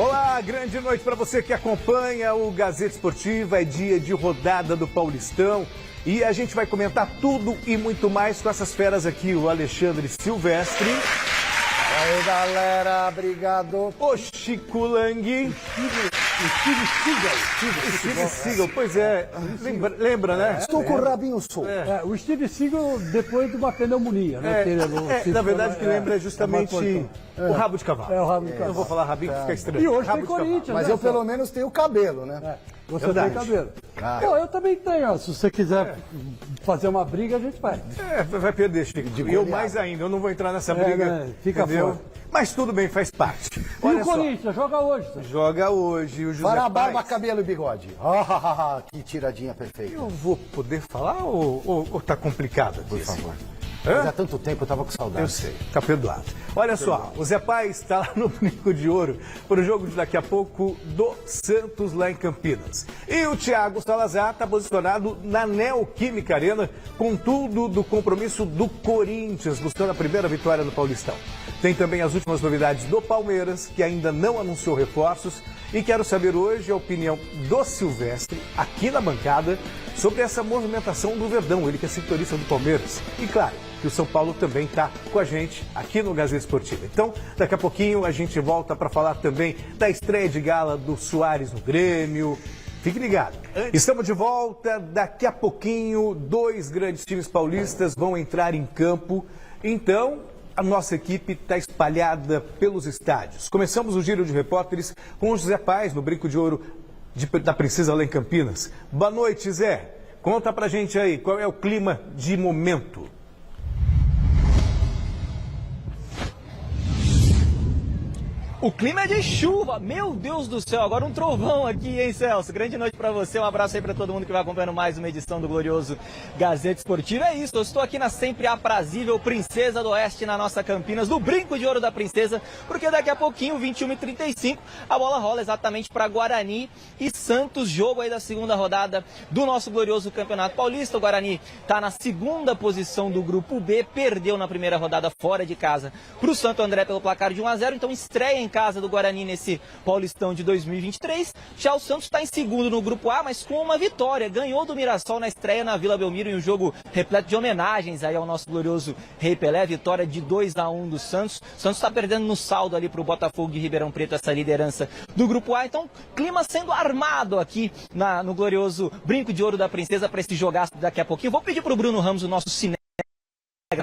Olá, grande noite para você que acompanha o Gazeta Esportiva. É dia de rodada do Paulistão e a gente vai comentar tudo e muito mais com essas feras aqui. O Alexandre Silvestre. Aí, galera, obrigado. O Chico Lang. Steve Seagal, pois é. Lembra, né? Estou com o rabinho solto. O Steve Seagal depois de uma pneumonia, né? Na verdade, que lembra justamente o rabo de cavalo. O rabo de cavalo. Não vou falar rabinho que fica estranho. E hoje rabo tem Corinthians, Mas né, eu pelo menos tenho cabelo, né? Você tem cabelo. Pô, eu também tenho, ó. Se você quiser fazer uma briga, a gente vai. Vai perder, Chico. E eu mais ainda, eu não vou entrar nessa briga. Né? Fica entendeu? fora. Mas tudo bem, faz parte. E o Corinthians joga hoje. Joga hoje, o José Para a barba, Paes. cabelo e bigode. Que tiradinha perfeita. Eu vou poder falar ou tá complicado? Por favor. Hã? Mas há tanto tempo eu tava com saudade. Eu sei, tá perdoado. Olha só, o Zé Paes está lá no Brinco de Ouro para o jogo de daqui a pouco do Santos lá em Campinas. E o Thiago Salazar está posicionado na Neoquímica Arena com tudo do compromisso do Corinthians, buscando a primeira vitória no Paulistão. Tem também as últimas novidades do Palmeiras, que ainda não anunciou reforços. E quero saber hoje a opinião do Silvestre, aqui na bancada, sobre essa movimentação do Verdão, ele que é setorista do Palmeiras. E claro, que o São Paulo também está com a gente aqui no Gazeta Esportiva. Então, daqui a pouquinho a gente volta para falar também da estreia de gala do Soares no Grêmio. Fique ligado. Estamos de volta. Daqui a pouquinho, 2 grandes times paulistas vão entrar em campo. Então, a nossa equipe está espalhada pelos estádios. Começamos o giro de repórteres com o José Paes, no Brinco de Ouro da Princesa lá em Campinas. Boa noite, Zé. Conta pra gente aí, qual é o clima de momento? O clima é de chuva, meu Deus do céu, agora um trovão aqui, hein, Celso? Grande noite pra você, um abraço aí pra todo mundo que vai acompanhando mais uma edição do glorioso Gazeta Esportiva. É isso, eu estou aqui na sempre aprazível Princesa do Oeste, na nossa Campinas, no Brinco de Ouro da Princesa, porque daqui a pouquinho, 21h35, a bola rola exatamente pra Guarani e Santos, jogo aí da segunda rodada do nosso glorioso Campeonato Paulista. O Guarani tá na segunda posição do Grupo B, perdeu na primeira rodada fora de casa pro Santo André pelo placar de 1-0, então estreia em casa do Guarani nesse Paulistão de 2023. Já o Santos está em segundo no Grupo A, mas com uma vitória. Ganhou do Mirassol na estreia na Vila Belmiro em um jogo repleto de homenagens aí ao nosso glorioso Rei Pelé. Vitória de 2-1 do Santos. O Santos está perdendo no saldo ali para o Botafogo de Ribeirão Preto essa liderança do Grupo A. Então, clima sendo armado aqui no glorioso Brinco de Ouro da Princesa para esse jogaço daqui a pouquinho. Vou pedir para o Bruno Ramos, o nosso cinema,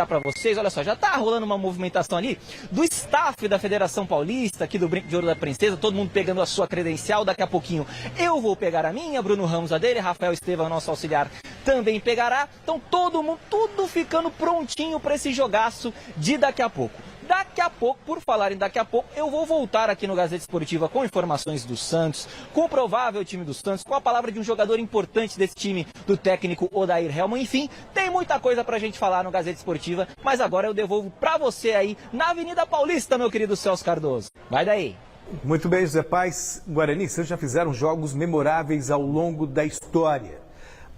para vocês. Olha só, já tá rolando uma movimentação ali do staff da Federação Paulista, aqui do Brinco de Ouro da Princesa, todo mundo pegando a sua credencial. Daqui a pouquinho eu vou pegar a minha, Bruno Ramos a dele, Rafael Estevam, nosso auxiliar, também pegará. Então todo mundo, tudo ficando prontinho para esse jogaço de daqui a pouco. Daqui a pouco, por falar em daqui a pouco, eu vou voltar aqui no Gazeta Esportiva com informações do Santos, com o provável time do Santos, com a palavra de um jogador importante desse time, do técnico Odair Hellmann. Enfim, tem muita coisa pra gente falar no Gazeta Esportiva, mas agora eu devolvo pra você aí, na Avenida Paulista, meu querido Celso Cardoso. Vai daí. Muito bem, José Paes. Guarani e Santos já fizeram jogos memoráveis ao longo da história.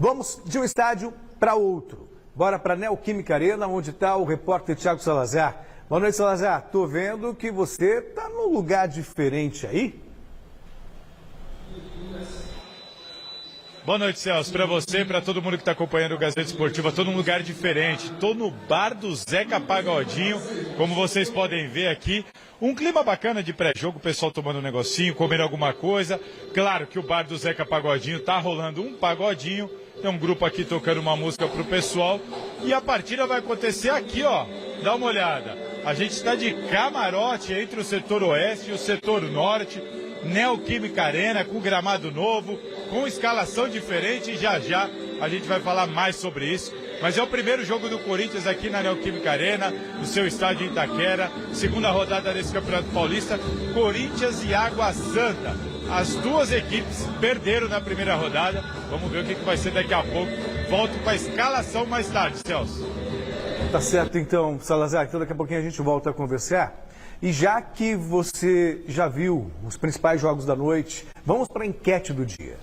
Vamos de um estádio para outro. Bora para a Neoquímica Arena, onde está o repórter Thiago Salazar. Boa noite, Salazar. Tô vendo que você tá num lugar diferente aí. Boa noite, Celso. Para você, para todo mundo que está acompanhando o Gazeta Esportiva, tô num lugar diferente. Tô no bar do Zeca Pagodinho, como vocês podem ver aqui. Um clima bacana de pré-jogo, o pessoal tomando um negocinho, comendo alguma coisa. Claro que o bar do Zeca Pagodinho tá rolando um pagodinho. Tem um grupo aqui tocando uma música pro pessoal. E a partida vai acontecer aqui, ó. Dá uma olhada. A gente está de camarote entre o setor oeste e o setor norte. Neoquímica Arena, com gramado novo, com escalação diferente. E já a gente vai falar mais sobre isso. Mas é o primeiro jogo do Corinthians aqui na Neoquímica Arena, no seu estádio em Itaquera. Segunda rodada desse Campeonato Paulista, Corinthians e Água Santa. As duas equipes perderam na primeira rodada. Vamos ver o que vai ser daqui a pouco. Volto para a escalação mais tarde, Celso. Tá certo, então, Salazar. Então daqui a pouquinho a gente volta a conversar. E já que você já viu os principais jogos da noite, vamos para a enquete do dia.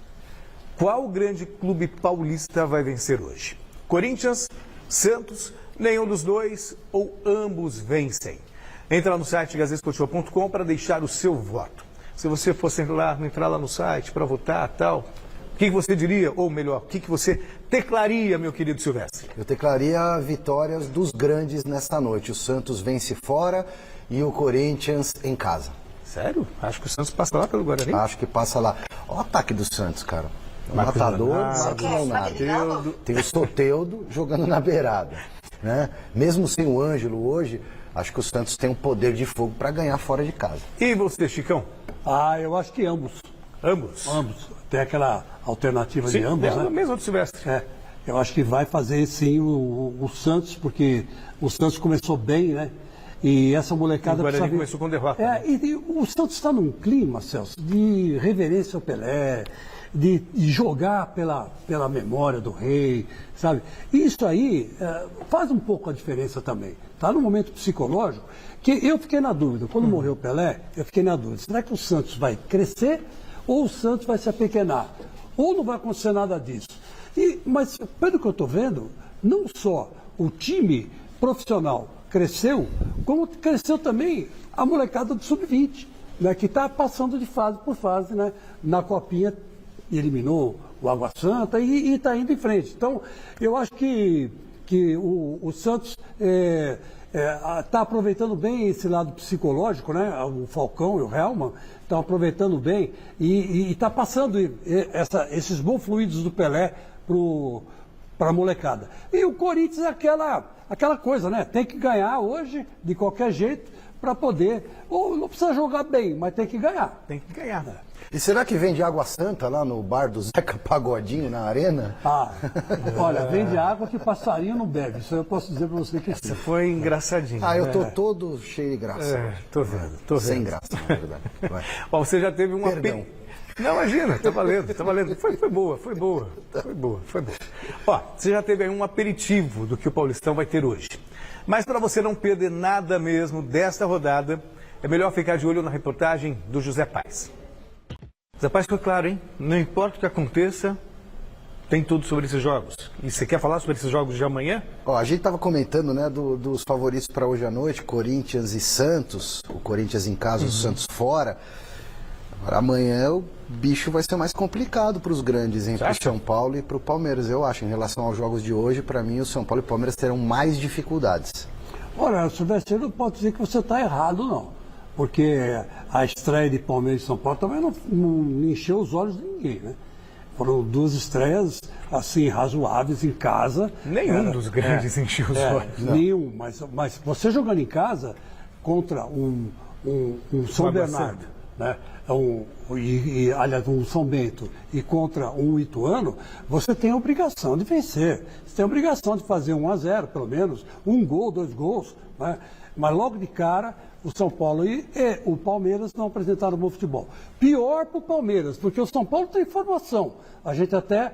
Qual grande clube paulista vai vencer hoje? Corinthians, Santos, nenhum dos dois ou ambos vencem? Entra no site gazetesportiva.com para deixar o seu voto. se você fosse entrar lá no site para votar e tal, o que você diria? Ou melhor, o que você teclaria, meu querido Silvestre? Eu teclaria vitórias dos grandes nesta noite. O Santos vence fora e o Corinthians em casa. Sério? Acho que o Santos passa lá pelo Guarani? Acho que passa lá. Olha o ataque do Santos, cara. O matador, Marcos Leonardo. Tem o Soteldo jogando na beirada. Né? Mesmo sem o Ângelo hoje, acho que o Santos tem um poder de fogo para ganhar fora de casa. E você, Chicão? Eu acho que ambos. Ambos? Ambos. Tem aquela alternativa Sim, de ambos, né? Mesmo do Silvestre. Eu acho que vai fazer sim o Santos, porque o Santos começou bem, né? E essa molecada... O Guarani começou com derrota. E o Santos está num clima, Celso, de reverência ao Pelé, de jogar pela memória do rei, sabe? E isso aí faz um pouco a diferença também. Está num momento psicológico que eu fiquei na dúvida. Quando morreu o Pelé, eu fiquei na dúvida. Será que o Santos vai crescer ou o Santos vai se apequenar? Ou não vai acontecer nada disso? Mas, pelo que eu estou vendo, não só o time profissional cresceu, como cresceu também a molecada do Sub-20, né, que está passando de fase por fase, né, na Copinha, eliminou o Água Santa e está indo em frente. Então, eu acho que o Santos está aproveitando bem esse lado psicológico, né, o Falcão e o Helman estão aproveitando bem e está passando esses bons fluidos do Pelé para a molecada. E o Corinthians é aquela coisa, né? Tem que ganhar hoje, de qualquer jeito, para poder... Ou não precisa jogar bem, mas tem que ganhar. Tem que ganhar, né? E será que vende água santa lá no bar do Zeca Pagodinho, na arena? Olha, vende água que passarinho não bebe. Isso eu posso dizer para você que sim. Você foi engraçadinho. Eu tô todo cheio de graça. Tô vendo. Sem graça, na verdade. Ó, você já teve um Perdão. Não, imagina, tá valendo. Foi boa. Ó, você já teve aí um aperitivo do que o Paulistão vai ter hoje. Mas para você não perder nada mesmo desta rodada, é melhor ficar de olho na reportagem do José Paes. José Paes foi claro, hein? Não importa o que aconteça, tem tudo sobre esses jogos. E você quer falar sobre esses jogos de amanhã? A gente estava comentando, né, dos favoritos para hoje à noite, Corinthians e Santos. O Corinthians em casa, o Santos fora. Agora, amanhã o bicho vai ser mais complicado para os grandes, hein? Para o São Paulo e para o Palmeiras, eu acho. Em relação aos jogos de hoje, para mim, o São Paulo e o Palmeiras terão mais dificuldades. Olha, Silvestre, não pode dizer que você está errado, não. Porque a estreia de Palmeiras e São Paulo também não encheu os olhos de ninguém, né? Foram duas estreias, assim, razoáveis em casa. Nenhum dos grandes encheu os olhos. Nenhum, mas você jogando em casa contra um São Bernardo, né? Aliás, um São Bento e contra um Ituano, você tem a obrigação de vencer. Você tem a obrigação de fazer 1-0, pelo menos, 1 gol, 2 gols, né? Mas logo de cara, o São Paulo e o Palmeiras não apresentaram bom futebol. Pior para o Palmeiras, porque o São Paulo tem formação. A gente até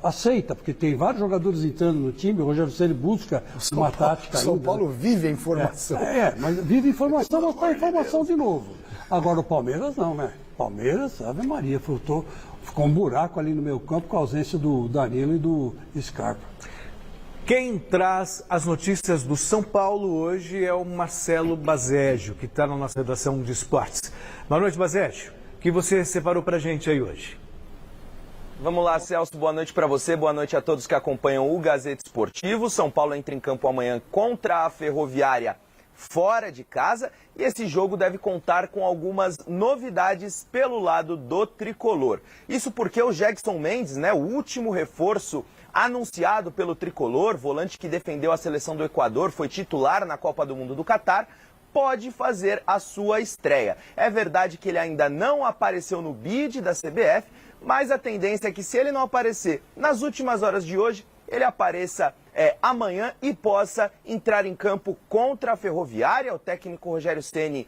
aceita, porque tem vários jogadores entrando no time, o Rogério Ceni busca uma tática. O São Paulo vive a informação. Mas vive informação, mas está informação de novo. Agora o Palmeiras não, né? Palmeiras, Ave Maria, ficou um buraco ali no meio campo com a ausência do Danilo e do Scarpa. Quem traz as notícias do São Paulo hoje é o Marcelo Bazégio, que está na nossa redação de esportes. Boa noite, Bazégio. O que você separou para a gente aí hoje? Vamos lá, Celso, boa noite para você, boa noite a todos que acompanham o Gazeta Esportivo. São Paulo entra em campo amanhã contra a Ferroviária fora de casa e esse jogo deve contar com algumas novidades pelo lado do tricolor. Isso porque o Jackson Mendes, né, o último reforço anunciado pelo tricolor, volante que defendeu a seleção do Equador, foi titular na Copa do Mundo do Catar, pode fazer a sua estreia. É verdade que ele ainda não apareceu no bid da CBF, mas a tendência é que se ele não aparecer nas últimas horas de hoje, ele apareça amanhã e possa entrar em campo contra a Ferroviária. O técnico Rogério Ceni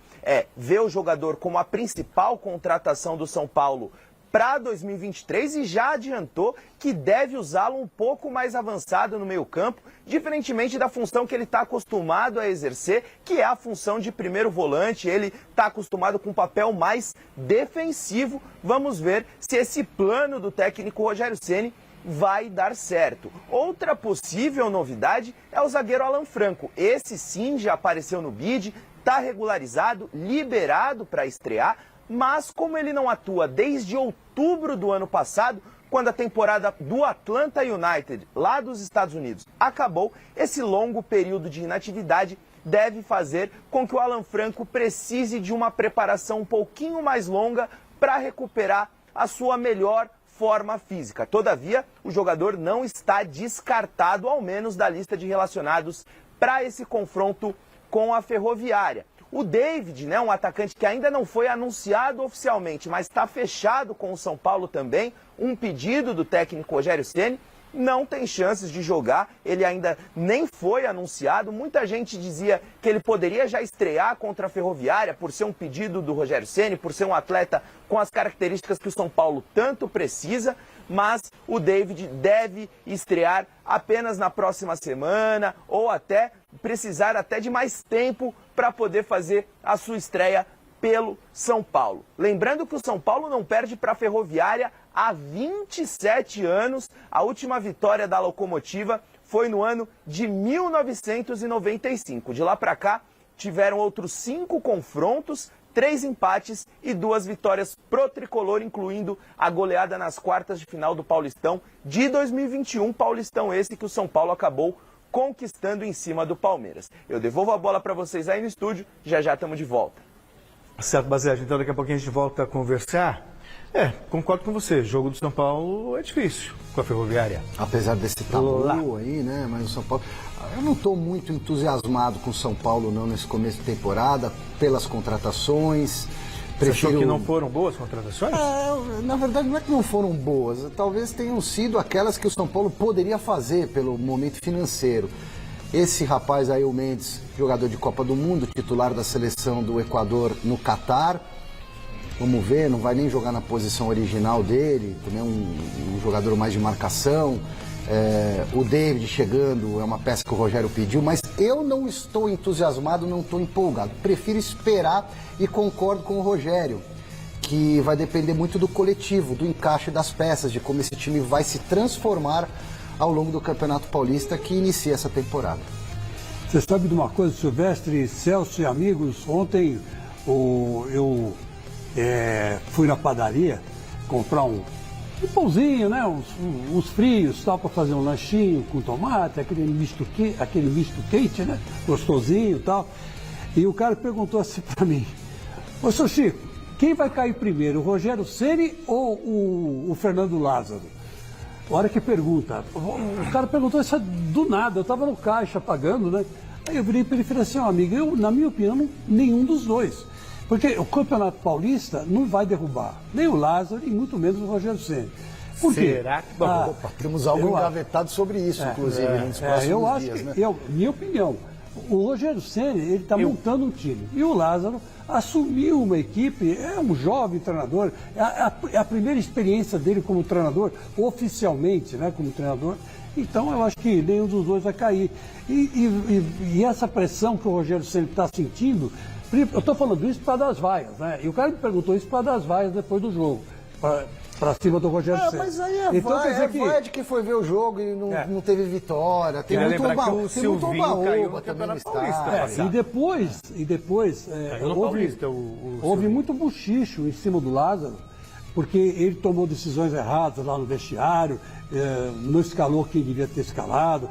vê o jogador como a principal contratação do São Paulo para 2023 e já adiantou que deve usá-lo um pouco mais avançado no meio-campo, diferentemente da função que ele está acostumado a exercer, que é a função de primeiro volante. Ele está acostumado com um papel mais defensivo. Vamos ver se esse plano do técnico Rogério Ceni vai dar certo. Outra possível novidade é o zagueiro Alan Franco. Esse sim já apareceu no bid, está regularizado, liberado para estrear. mas como ele não atua desde outubro do ano passado, quando a temporada do Atlanta United, lá dos Estados Unidos, acabou, esse longo período de inatividade deve fazer com que o Alan Franco precise de uma preparação um pouquinho mais longa para recuperar a sua melhor forma física. Todavia, o jogador não está descartado, ao menos da lista de relacionados para esse confronto com a Ferroviária. O David, né, um atacante que ainda não foi anunciado oficialmente, mas está fechado com o São Paulo também, um pedido do técnico Rogério Ceni, não tem chances de jogar, ele ainda nem foi anunciado. Muita gente dizia que ele poderia já estrear contra a Ferroviária por ser um pedido do Rogério Ceni, por ser um atleta com as características que o São Paulo tanto precisa, mas o David deve estrear apenas na próxima semana ou até precisar até de mais tempo para poder fazer a sua estreia pelo São Paulo. Lembrando que o São Paulo não perde para a Ferroviária há 27 anos. A última vitória da Locomotiva foi no ano de 1995. De lá para cá, tiveram outros 5 confrontos, 3 empates e 2 vitórias pro tricolor, incluindo a goleada nas quartas de final do Paulistão de 2021. Paulistão esse que o São Paulo acabou conquistando em cima do Palmeiras. Eu devolvo a bola para vocês aí no estúdio, já estamos de volta. Certo, Basílio, então daqui a pouquinho a gente volta a conversar. Concordo com você, o jogo do São Paulo é difícil com a Ferroviária. Apesar desse tabu aí, né? Mas o São Paulo... Eu não estou muito entusiasmado com o São Paulo não nesse começo de temporada, pelas contratações. Você achou que não foram boas contratações? Na verdade, não é que não foram boas. Talvez tenham sido aquelas que o São Paulo poderia fazer pelo momento financeiro. Esse rapaz aí, o Mendes, jogador de Copa do Mundo, titular da seleção do Equador no Catar. Vamos ver, não vai nem jogar na posição original dele, também um jogador mais de marcação. O David chegando, é uma peça que o Rogério pediu, mas eu não estou entusiasmado, não estou empolgado. Prefiro esperar e concordo com o Rogério, que vai depender muito do coletivo, do encaixe das peças, de como esse time vai se transformar ao longo do Campeonato Paulista que inicia essa temporada. Você sabe de uma coisa, Silvestre, Celso e amigos? Ontem eu fui na padaria comprar um pãozinho, né? Uns frios, tal, para fazer um lanchinho com tomate, aquele misto quente, né? Gostosinho e tal. E o cara perguntou assim para mim: ô, seu Chico, quem vai cair primeiro, o Rogério Ceni ou o Fernando Lázaro? Hora que pergunta, o cara perguntou isso do nada, eu estava no caixa pagando, né? Aí eu virei para ele e falei assim: amigo, na minha opinião, nenhum dos dois. Porque o Campeonato Paulista não vai derrubar nem o Lázaro e muito menos o Rogério Ceni. Por quê? Será que... Temos algo engavetado sobre isso, inclusive, nos próximos dias, né? Minha opinião, o Rogério Ceni, ele está montando um time. E o Lázaro assumiu uma equipe, é um jovem treinador, é a primeira experiência dele como treinador, oficialmente, né, como treinador. Então eu acho que nenhum dos dois vai cair. E essa pressão que o Rogério Ceni está sentindo, eu estou falando isso para dar as vaias, né? E o cara me perguntou isso para dar as vaias depois do jogo, para cima do Rogério Ceni. Mas aí então, vai de que foi ver o jogo e não teve vitória. Tem muito oba-oba também no estádio. E depois houve muito buchicho em cima do Lázaro, porque ele tomou decisões erradas lá no vestiário, não escalou quem devia ter escalado,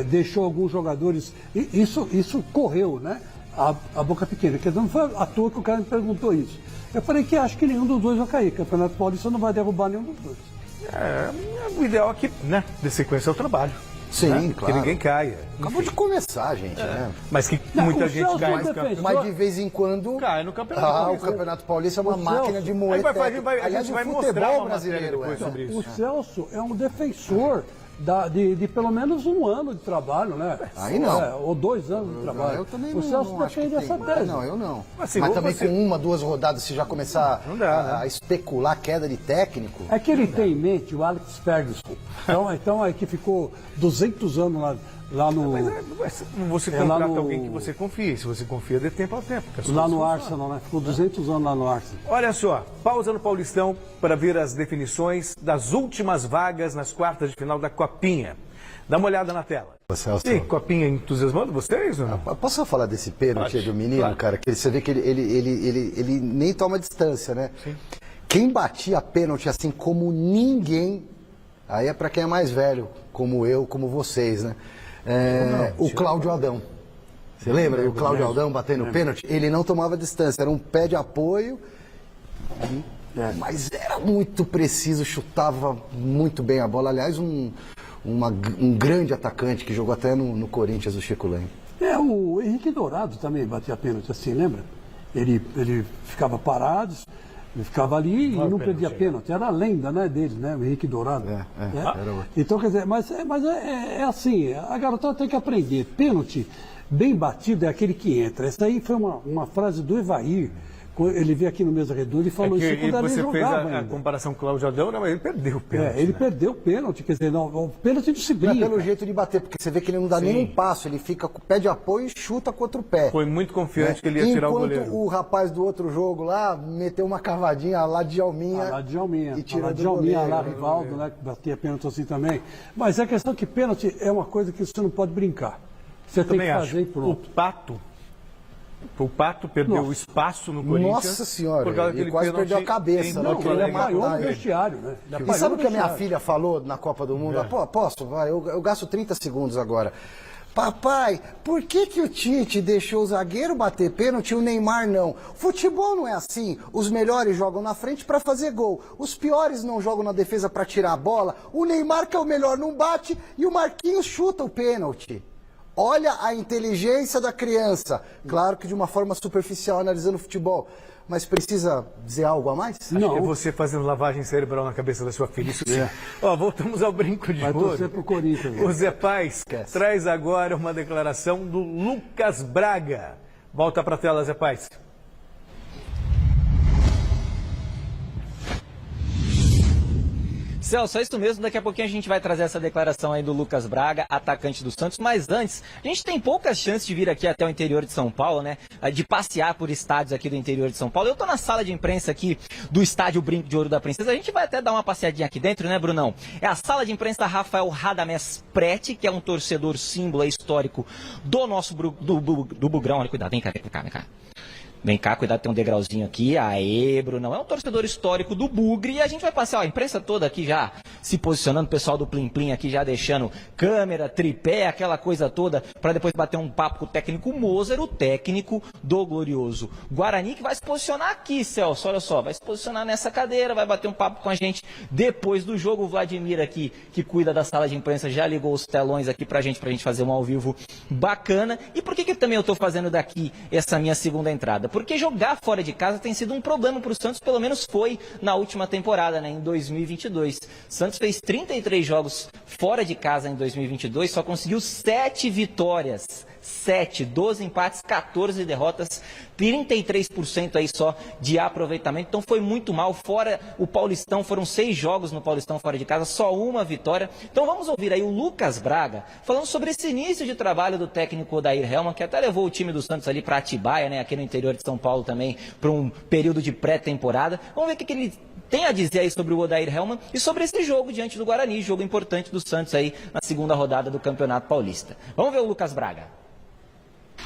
deixou alguns jogadores... Isso correu, né? A boca pequena. Quer dizer, não foi à toa que o cara me perguntou isso. Eu falei que acho que nenhum dos dois vai cair. O Campeonato Paulista não vai derrubar nenhum dos dois. O ideal é que, né, de sequência é o trabalho. Sim, né? claro. Que ninguém caia. Acabou de começar, gente, né? Mas que muita gente ganha. Mas de vez em quando... Cai no Campeonato Paulista. O Campeonato Paulista é uma máquina de moer. Aliás, o futebol brasileiro sobre isso. O Celso é um defensor de pelo menos um ano de trabalho, né? Aí não. Ou 2 anos de trabalho. Eu também o Celso defende essa tese. Não, eu não. Assim, mas também com 1, 2 rodadas, se já começar a especular queda de técnico... É que ele tem em mente o Alex Ferguson. Então é que ficou 200 anos lá Lá no, Mas você É lá contrata no- alguém que você confie. Se você confia, dê tempo ao tempo. que as lá coisas no funcionam. Arsenal, né? Ficou 200 anos lá no Arsenal. Olha só, pausa no Paulistão para ver as definições das últimas vagas nas quartas de final da Copinha. Dá uma olhada na tela. Celso. E aí, Copinha entusiasmando vocês ou não? Posso falar desse pênalti aí do menino, claro. cara? Que você vê que ele nem toma distância, né? Sim. Quem batia pênalti assim como ninguém, aí é pra quem é mais velho, como eu, como vocês, né? O Cláudio Aldão. Você lembra do Cláudio Aldão batendo pênalti? Ele não tomava distância, era um pé de apoio, mas era muito preciso, chutava muito bem a bola. Aliás, um grande atacante que jogou até no Corinthians, o Chico Leme. O Henrique Dourado também batia pênalti assim, lembra? Ele ficava parado, ele ficava ali e não perdia pênalti. Era a lenda, né, dele, né? O Henrique Dourado. Era outro. Então, quer dizer, mas é assim, a garotada tem que aprender. Pênalti bem batido é aquele que entra. Essa aí foi uma frase do Evair. Ele veio aqui no Mesa Redonda e falou isso quando ele você fez jogava a ainda. comparação com o Cláudio Aldão, não, mas ele perdeu o pênalti. Ele né? perdeu o pênalti, quer dizer, não, o pênalti de se Não é brinca. pelo jeito de bater, porque você vê que ele não dá Sim. nenhum passo, ele fica com o pé de apoio e chuta com outro pé. Foi muito confiante que ele ia tirar o Enquanto goleiro. o rapaz do outro jogo lá meteu uma cavadinha lá de Alminha. Lá de Alminha. E tirou Lá do de Alminha, goleiro, lá né? Rivaldo, né, que batia pênalti assim também. Mas a questão é que pênalti é uma coisa que você não pode brincar. Você tem Também que acho. fazer e pronto. O Pato perdeu Nossa. o espaço no Corinthians. Nossa senhora, por causa ele daquele quase pênalti perdeu a cabeça, em né? Não, que Porto ele ia ele Alegre. apanhou matar no ele. vestiário, né? Ele E apanhou sabe no o que a minha vestiário. filha falou na Copa do Mundo? Pô, posso? Vai, eu gasto 30 segundos agora. Papai, por que o Tite deixou o zagueiro bater pênalti e o Neymar não? Futebol não é assim. Os melhores jogam na frente para fazer gol. Os piores não jogam na defesa para tirar a bola. O Neymar, que é o melhor, não bate e o Marquinhos chuta o pênalti. Olha a inteligência da criança. Claro que de uma forma superficial, analisando o futebol. Mas precisa dizer algo a mais? Acho que é você fazendo lavagem cerebral na cabeça da sua filha. Isso sim. Ó, voltamos ao brinco de Vai ouro. torcer pro Corinthians. né? O Zé Paz Esquece. traz agora uma declaração do Lucas Braga. Volta pra tela, Zé Paz. Celso, é isso mesmo. Daqui a pouquinho a gente vai trazer essa declaração aí do Lucas Braga, atacante do Santos. Mas antes, a gente tem poucas chances de vir aqui até o interior de São Paulo, né? De passear por estádios aqui do interior de São Paulo. Eu tô na sala de imprensa aqui do estádio Brinco de Ouro da Princesa. A gente vai até dar uma passeadinha aqui dentro, né, Brunão? É a sala de imprensa da Rafael Radamés Prete, que é um torcedor símbolo histórico do nosso do Bugrão. Olha, cuidado, vem cá, vem cá, vem cá. Vem cá, cuidado, tem um degrauzinho aqui. Aê, Brunão. É um torcedor histórico do Bugre. E a gente vai passear, ó, a imprensa toda aqui já se posicionando, o pessoal do Plim Plim aqui já deixando câmera, tripé, aquela coisa toda, para depois bater um papo com o técnico Moser, o técnico do glorioso Guarani, que vai se posicionar aqui, Celso. Olha só, vai se posicionar nessa cadeira, vai bater um papo com a gente depois do jogo. O Vladimir aqui, que cuida da sala de imprensa, já ligou os telões aqui pra gente fazer um ao vivo bacana. E por que também eu tô fazendo daqui essa minha segunda entrada? Porque jogar fora de casa tem sido um problema para o Santos, pelo menos foi na última temporada, né, em 2022. Santos fez 33 jogos fora de casa em 2022, só conseguiu 7 vitórias. 7, 12 empates, 14 derrotas, 33% aí só de aproveitamento. Então foi muito mal. Fora o Paulistão, foram 6 jogos no Paulistão fora de casa, só uma vitória. Então vamos ouvir aí o Lucas Braga falando sobre esse início de trabalho do técnico Odair Hellmann, que até levou o time do Santos ali para Atibaia, né, aqui no interior de São Paulo também, para um período de pré-temporada. Vamos ver o que ele tem a dizer aí sobre o Odair Hellmann e sobre esse jogo diante do Guarani, jogo importante do Santos aí na segunda rodada do Campeonato Paulista. Vamos ver o Lucas Braga.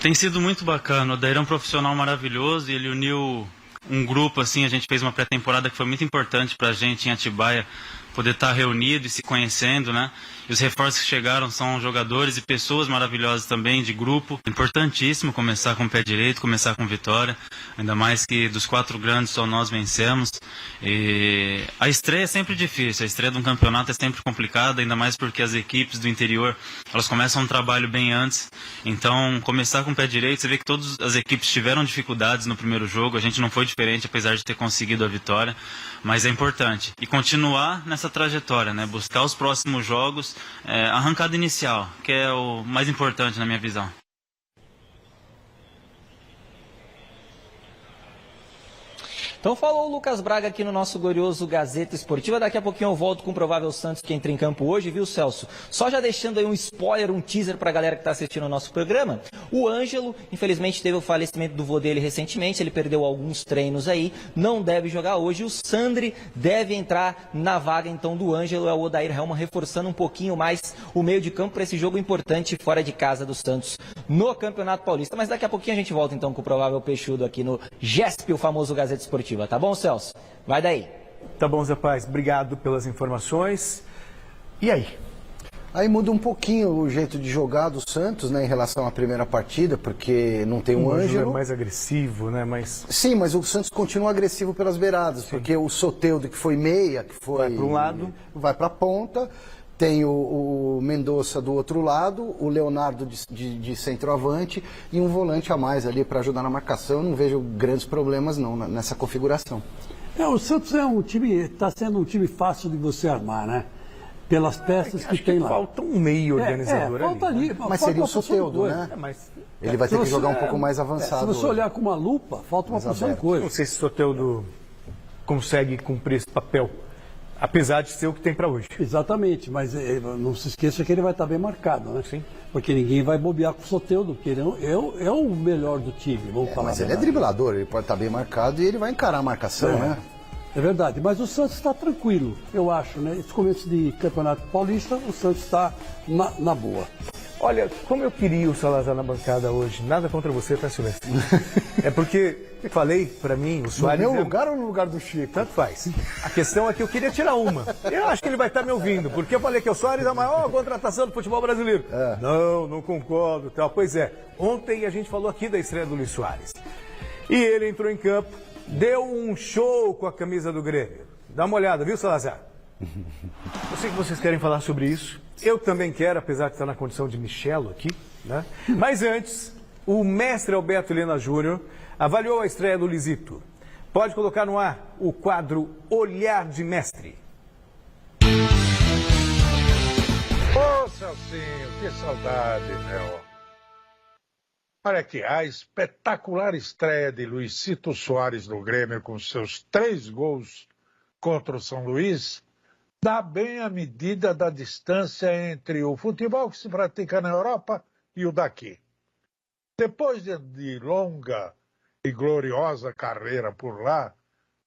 Tem sido muito bacana, o Odair é um profissional maravilhoso e ele uniu um grupo, assim, a gente fez uma pré-temporada que foi muito importante pra gente em Atibaia, poder estar reunido e se conhecendo, né? E os reforços que chegaram são jogadores e pessoas maravilhosas também, de grupo. Importantíssimo começar com o pé direito, começar com vitória, ainda mais que dos 4 grandes só nós vencemos. E a estreia é sempre difícil, a estreia de um campeonato é sempre complicada, ainda mais porque as equipes do interior, elas começam um trabalho bem antes. Então, começar com o pé direito, você vê que todas as equipes tiveram dificuldades no primeiro jogo, a gente não foi diferente, apesar de ter conseguido a vitória, mas é importante. E continuar nessa trajetória, né? Buscar os próximos jogos, arrancada inicial, que é o mais importante na minha visão. Então falou o Lucas Braga aqui no nosso glorioso Gazeta Esportiva. Daqui a pouquinho eu volto com o provável Santos que entra em campo hoje, viu, Celso? Só já deixando aí um spoiler, um teaser pra galera que tá assistindo o nosso programa. O Ângelo, infelizmente, teve o falecimento do vô dele recentemente, ele perdeu alguns treinos aí, não deve jogar hoje. O Sandri deve entrar na vaga, então, do Ângelo. É o Odair Helman reforçando um pouquinho mais o meio de campo para esse jogo importante fora de casa do Santos no Campeonato Paulista. Mas daqui a pouquinho a gente volta, então, com o provável Peixudo aqui no GESP, o famoso Gazeta Esportiva. Tá bom, Celso? Vai daí. Tá bom, Zé Paz. Obrigado pelas informações. E aí? Aí muda um pouquinho o jeito de jogar do Santos, né, em relação à primeira partida, porque não tem o Ângelo. É mais agressivo, né? Sim, mas o Santos continua agressivo pelas beiradas, porque o Soteldo, que foi meia, que foi... Vai para um lado. Vai para a ponta. Tem o Mendonça do outro lado, o Leonardo de centroavante e um volante a mais ali para ajudar na marcação. Eu não vejo grandes problemas não nessa configuração. O Santos é um time, está sendo um time fácil de você armar, né? Pelas peças que tem lá. Falta um meio organizador falta ali. Mas seria o Soteldo, né? Ele vai ter que jogar um pouco mais avançado. Se você olhar com uma lupa, falta uma porção de coisa. Não sei se o Soteldo consegue cumprir esse papel. Apesar de ser o que tem para hoje. Exatamente, mas não se esqueça que ele vai estar bem marcado, né? Sim. Porque ninguém vai bobear com o Soteldo, porque ele é o melhor do time, vamos falar. Mas ele é driblador, ele pode estar bem marcado e ele vai encarar a marcação, né? É verdade, mas o Santos está tranquilo, eu acho, né? Esse começo de Campeonato Paulista, o Santos está na boa. Olha, como eu queria o Salazar na bancada hoje, nada contra você, tá, Silvestre? É porque, falei pra mim, o Soares... No meu lugar ou no lugar do Chico? Tanto faz. A questão é que eu queria tirar uma. Eu acho que ele vai estar me ouvindo, porque eu falei que o Soares é a maior contratação do futebol brasileiro. Não concordo, tal. Pois é, ontem a gente falou aqui da estreia do Luis Soares. E ele entrou em campo, deu um show com a camisa do Grêmio. Dá uma olhada, viu, Salazar? Eu sei que vocês querem falar sobre isso. Eu também quero, apesar de estar na condição de Michelo aqui, né? Mas antes, o mestre Alberto Helena Júnior avaliou a estreia do Lisito. Pode colocar no ar o quadro Olhar de Mestre. Ô, Celcinho, que saudade, meu. Olha aqui, a espetacular estreia de Luisito Soares no Grêmio com seus 3 gols contra o São Luís dá bem a medida da distância entre o futebol que se pratica na Europa e o daqui. Depois de longa e gloriosa carreira por lá,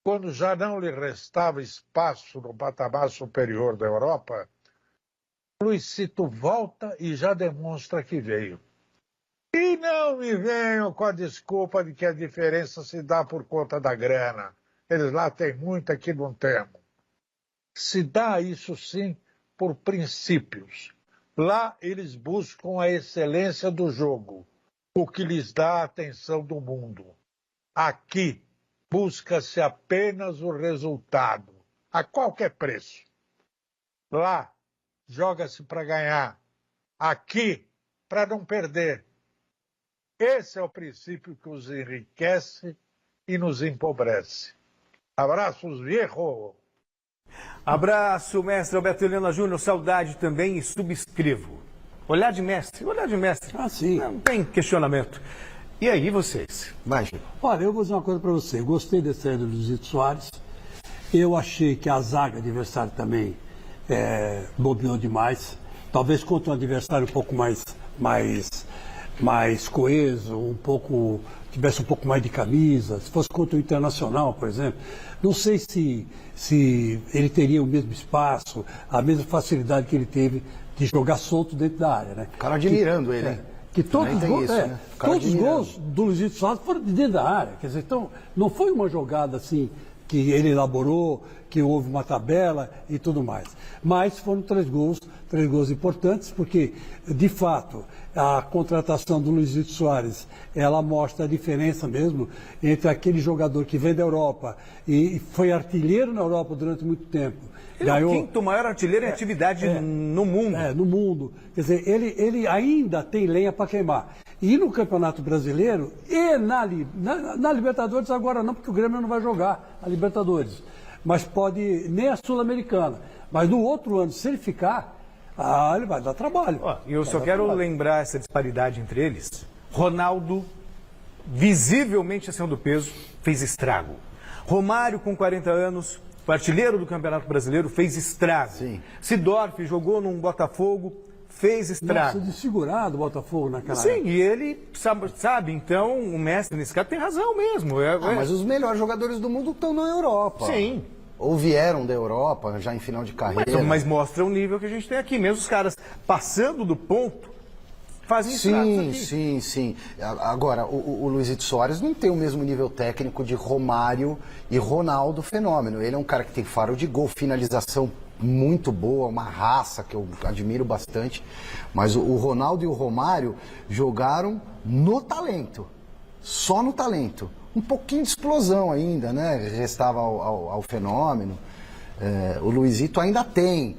quando já não lhe restava espaço no patamar superior da Europa, Luisito volta e já demonstra que veio. E não me venham com a desculpa de que a diferença se dá por conta da grana. Eles lá têm muito, aqui não temos. Se dá isso sim por princípios. Lá eles buscam a excelência do jogo, o que lhes dá a atenção do mundo. Aqui busca-se apenas o resultado, a qualquer preço. Lá joga-se para ganhar, aqui para não perder. Esse é o princípio que os enriquece e nos empobrece. Abraços, viejo! Abraço, mestre Alberto Helena Júnior, saudade também e subscrevo. Olhar de mestre, olhar de mestre. Ah, sim. Não tem questionamento. E aí, vocês? Vai, Chico. Olha, eu vou dizer uma coisa para você. Eu gostei da estreia do Luizito Soares. Eu achei que a zaga adversária também bobeou demais. Talvez contra um adversário um pouco mais coeso, tivesse um pouco mais de camisa. Se fosse contra o Internacional, por exemplo, não sei se ele teria o mesmo espaço, a mesma facilidade que ele teve de jogar solto dentro da área, né? O cara admirando ele, hein? Que todos os gols do Luizito Soares foram de dentro da área. Quer dizer, então, não foi uma jogada assim que ele elaborou, que houve uma tabela e tudo mais. Mas foram 3 gols importantes, porque, de fato, a contratação do Luizito Soares, ela mostra a diferença mesmo entre aquele jogador que vem da Europa e foi artilheiro na Europa durante muito tempo. Ele é o 5º maior artilheiro em atividade no mundo. No mundo. Quer dizer, ele ainda tem lenha para queimar. E no Campeonato Brasileiro e na Libertadores agora não, porque o Grêmio não vai jogar a Libertadores. Mas pode, nem a Sul-Americana. Mas no outro ano, se ele ficar, ele vai dar trabalho. E eu só quero lembrar essa disparidade entre eles. Ronaldo, visivelmente acima do peso, fez estrago. Romário, com 40 anos, artilheiro do Campeonato Brasileiro, fez estrago. Sim. Sidorf jogou num Botafogo, fez estrago. Nossa, de segurar do Botafogo naquela Sim, época. e ele sabe, então o mestre nesse caso tem razão mesmo. Mas os melhores jogadores do mundo estão na Europa. Sim. Ou vieram da Europa, já em final de carreira. Mas mostra o nível que a gente tem aqui. Mesmo os caras passando do ponto, fazem estragos aqui. Sim. Agora, o Luizito Soares não tem o mesmo nível técnico de Romário e Ronaldo Fenômeno. Ele é um cara que tem faro de gol, finalização muito boa, uma raça que eu admiro bastante. Mas o Ronaldo e o Romário jogaram no talento, só no talento. Um pouquinho de explosão ainda, né? Restava ao Fenômeno. O Luizito ainda tem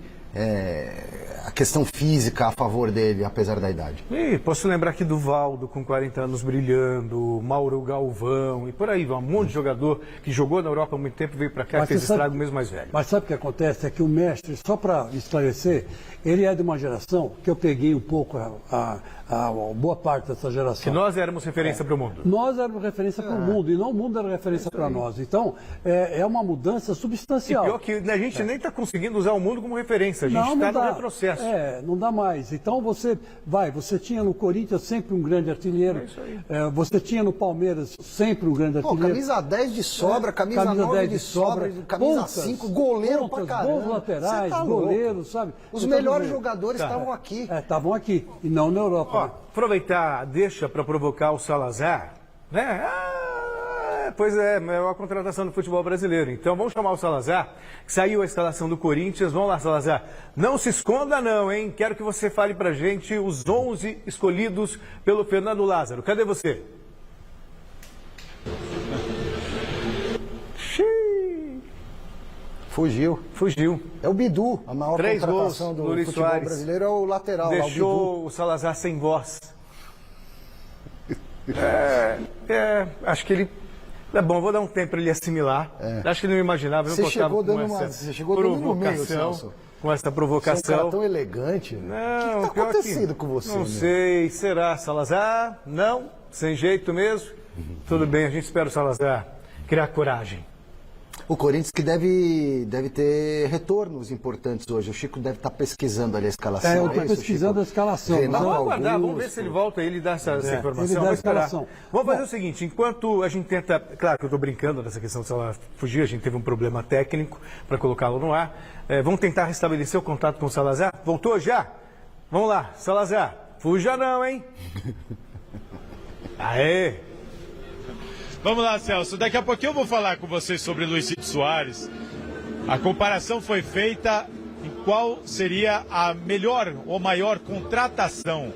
a questão física a favor dele, apesar da idade. E posso lembrar aqui do Valdo, com 40 anos brilhando, Mauro Galvão, e por aí, um monte de jogador que jogou na Europa há muito tempo, veio para cá e fez estrago mesmo mais velho. Mas sabe o que acontece? É que o mestre, só para esclarecer, ele é de uma geração que eu peguei um pouco a boa parte dessa geração. Que nós éramos referência para o mundo. Nós éramos referência para o mundo e não o mundo era referência para nós. Então, é uma mudança substancial. E pior que a gente nem está conseguindo usar o mundo como referência, a gente está no retrocesso. Não dá mais. Então você tinha no Corinthians sempre um grande artilheiro, você tinha no Palmeiras sempre um grande artilheiro. Camisa 10 de sobra, camisa 9 de sobra, camisa pontas, 5, goleiro pra caramba. Bons laterais, Tá goleiros, sabe? Os melhores jogadores estavam aqui. Estavam aqui, e não na Europa. Aproveitar, deixa para provocar o Salazar, né? Pois é a contratação do futebol brasileiro. Então vamos chamar o Salazar, que saiu a escalação do Corinthians. Vamos lá, Salazar. Não se esconda não, hein? Quero que você fale pra gente os 11 escolhidos pelo Fernando Lázaro. Cadê você? Fugiu. É o Bidu, a maior 3 contratação gols, do Luiz futebol Soares. brasileiro é o lateral. Deixou o Salazar sem voz. Acho que ele... É bom, vou dar um tempo para ele assimilar. Acho que ele não imaginava. Você chegou dando no meio, Celso. Com essa provocação. Você é um cara tão elegante. Não, o que está acontecendo com você? Não sei. Será, Salazar? Não? Sem jeito mesmo? Tudo bem, a gente espera o Salazar criar coragem. O Corinthians que deve ter retornos importantes hoje. O Chico deve estar pesquisando ali a escalação. Eu estou pesquisando a escalação. Vamos aguardar, vamos ver se ele volta e ele dá essa informação. Vamos esperar. Vamos fazer o seguinte, enquanto a gente tenta... Claro que eu estou brincando nessa questão de Salazar fugir, a gente teve um problema técnico para colocá-lo no ar. Vamos tentar restabelecer o contato com o Salazar? Voltou já? Vamos lá, Salazar. Fuja não, hein? Aê! Vamos lá, Celso. Daqui a pouquinho eu vou falar com vocês sobre Luizito Soares. A comparação foi feita em qual seria a melhor ou maior contratação.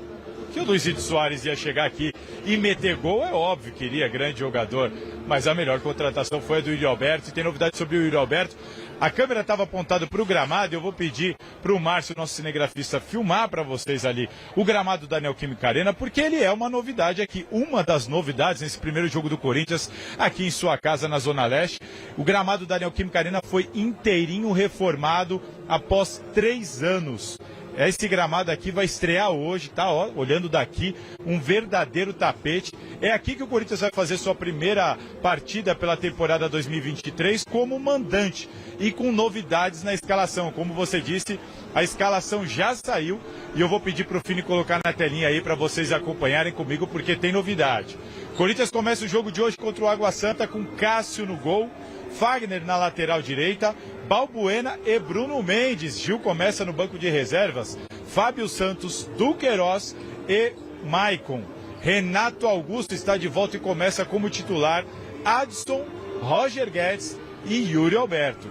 Que o Luizito Soares ia chegar aqui e meter gol, é óbvio que iria, grande jogador. Mas a melhor contratação foi a do Yuri Alberto. E tem novidade sobre o Yuri Alberto. A câmera estava apontada para o gramado e eu vou pedir para o Márcio, nosso cinegrafista, filmar para vocês ali o gramado da Neoquímica Arena, porque ele é uma novidade aqui, uma das novidades nesse primeiro jogo do Corinthians aqui em sua casa na Zona Leste. O gramado da Neoquímica Arena foi inteirinho reformado após 3 anos. Esse gramado aqui vai estrear hoje, tá? Ó, olhando daqui, um verdadeiro tapete. É aqui que o Corinthians vai fazer sua primeira partida pela temporada 2023 como mandante e com novidades na escalação. Como você disse, a escalação já saiu e eu vou pedir para o Fini colocar na telinha aí para vocês acompanharem comigo porque tem novidade. O Corinthians começa o jogo de hoje contra o Água Santa com Cássio no gol, Fagner na lateral direita, Balbuena e Bruno Mendes. Gil começa no banco de reservas, Fábio Santos, Duqueiroz e Maicon. Renato Augusto está de volta e começa como titular, Adson, Roger Guedes e Yuri Alberto.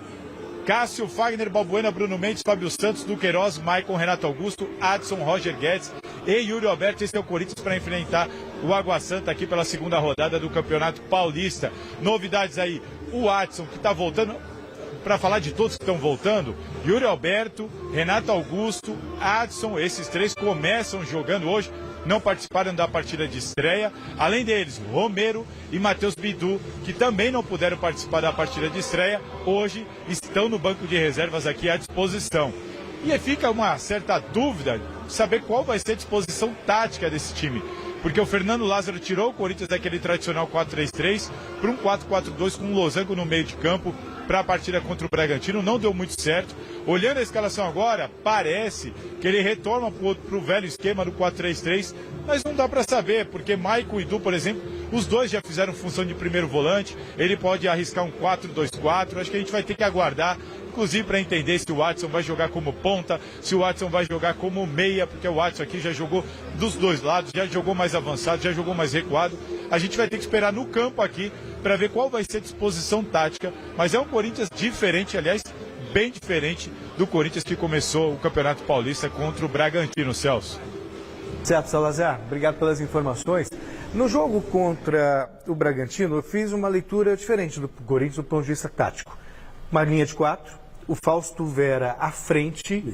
Cássio, Fagner, Balbuena, Bruno Mendes, Fábio Santos, Duqueiroz, Maicon, Renato Augusto, Adson, Roger Guedes e Yuri Alberto. Esse é o Corinthians para enfrentar o Água Santa aqui pela segunda rodada do Campeonato Paulista. Novidades aí, o Adson que está voltando, para falar de todos que estão voltando, Yuri Alberto, Renato Augusto, Adson, esses 3 começam jogando hoje, não participaram da partida de estreia. Além deles, Romero e Matheus Bidu, que também não puderam participar da partida de estreia, hoje estão no banco de reservas aqui à disposição. E aí fica uma certa dúvida de saber qual vai ser a disposição tática desse time. porque o Fernando Lázaro tirou o Corinthians daquele tradicional 4-3-3 para um 4-4-2 com um losango no meio de campo para a partida contra o Bragantino, não deu muito certo. Olhando a escalação agora, parece que ele retorna para o velho esquema do 4-3-3, mas não dá para saber, porque Maicon e Du, por exemplo, os dois já fizeram função de primeiro volante, ele pode arriscar um 4-2-4, acho que a gente vai ter que aguardar, inclusive para entender se o Watson vai jogar como ponta, se o Watson vai jogar como meia, porque o Watson aqui já jogou dos dois lados, já jogou mais avançado, já jogou mais recuado. A gente vai ter que esperar no campo aqui para ver qual vai ser a disposição tática, mas é um Corinthians diferente, aliás, bem diferente do Corinthians que começou o Campeonato Paulista contra o Bragantino, Celso. Certo, Salazar, obrigado pelas informações. No jogo contra o Bragantino, eu fiz uma leitura diferente do Corinthians do ponto de vista tático. Uma linha de 4, o Fausto Vera à frente,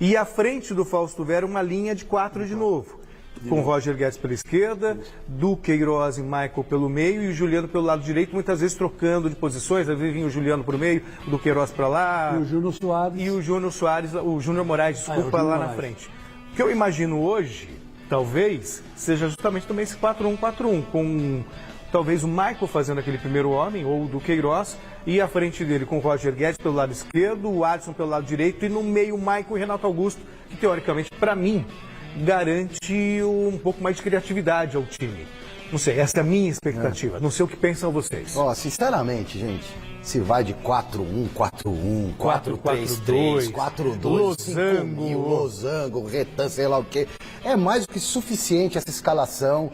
e à frente do Fausto Vera uma linha de 4 de novo. Com o Roger Guedes pela esquerda, Du Queiroz e Michael pelo meio e o Juliano pelo lado direito, muitas vezes trocando de posições, às vezes vinha o Juliano para o meio, o Du Queiroz para lá. E o Júnior Soares. E o Júnior Soares, o Júnior Moraes, desculpa, lá na frente. O que eu imagino hoje, talvez, seja justamente também esse 4-1-4-1, com talvez o Michael fazendo aquele primeiro homem, ou o Du Queiroz, e à frente dele com o Roger Guedes pelo lado esquerdo, o Adson pelo lado direito, e no meio o Michael e Renato Augusto, que teoricamente, para mim, garante um pouco mais de criatividade ao time. Não sei, essa é a minha expectativa. Não sei o que pensam vocês. Ó, sinceramente, gente, se vai de 4-1, 4-1, 4-3-3, 4-2, 5.000, losango, retã, sei lá o quê, é mais do que suficiente essa escalação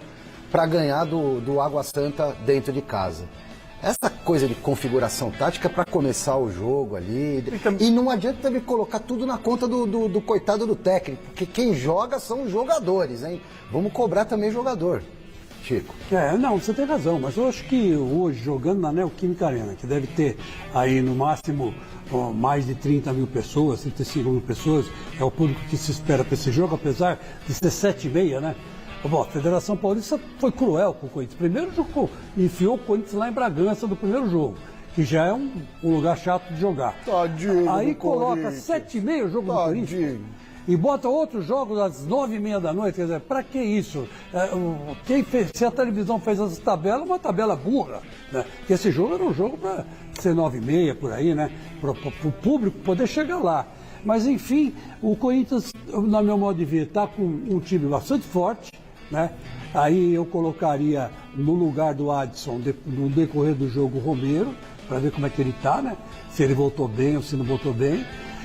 para ganhar do Água Santa dentro de casa. Essa coisa de configuração tática para começar o jogo ali. E não adianta também colocar tudo na conta do coitado do técnico, porque quem joga são os jogadores, hein? Vamos cobrar também jogador, Chico. Não, você tem razão, mas eu acho que hoje, jogando na Neoquímica Arena, que deve ter aí no máximo mais de 30 mil pessoas, 35 mil pessoas, é o público que se espera para esse jogo, apesar de ser 7h30, né? Bom, a Federação Paulista foi cruel com o Corinthians. Primeiro enfiou o Corinthians lá em Bragança do primeiro jogo, que já é um lugar chato de jogar. Tadinho. Aí coloca 7h30 o jogo do Corinthians e bota outros jogos às 9h30 da noite. Quer dizer, pra que isso? Se a televisão fez essa tabela, uma tabela burra, né? Porque esse jogo era um jogo para ser 9h30 por aí, né? Para o público poder chegar lá. Mas enfim, o Corinthians, no meu modo de ver, está com um time bastante forte, né? Aí eu colocaria no lugar do Adson, no decorrer do jogo, o Romero, para ver como é que ele está, né? Se ele voltou bem ou se não voltou bem.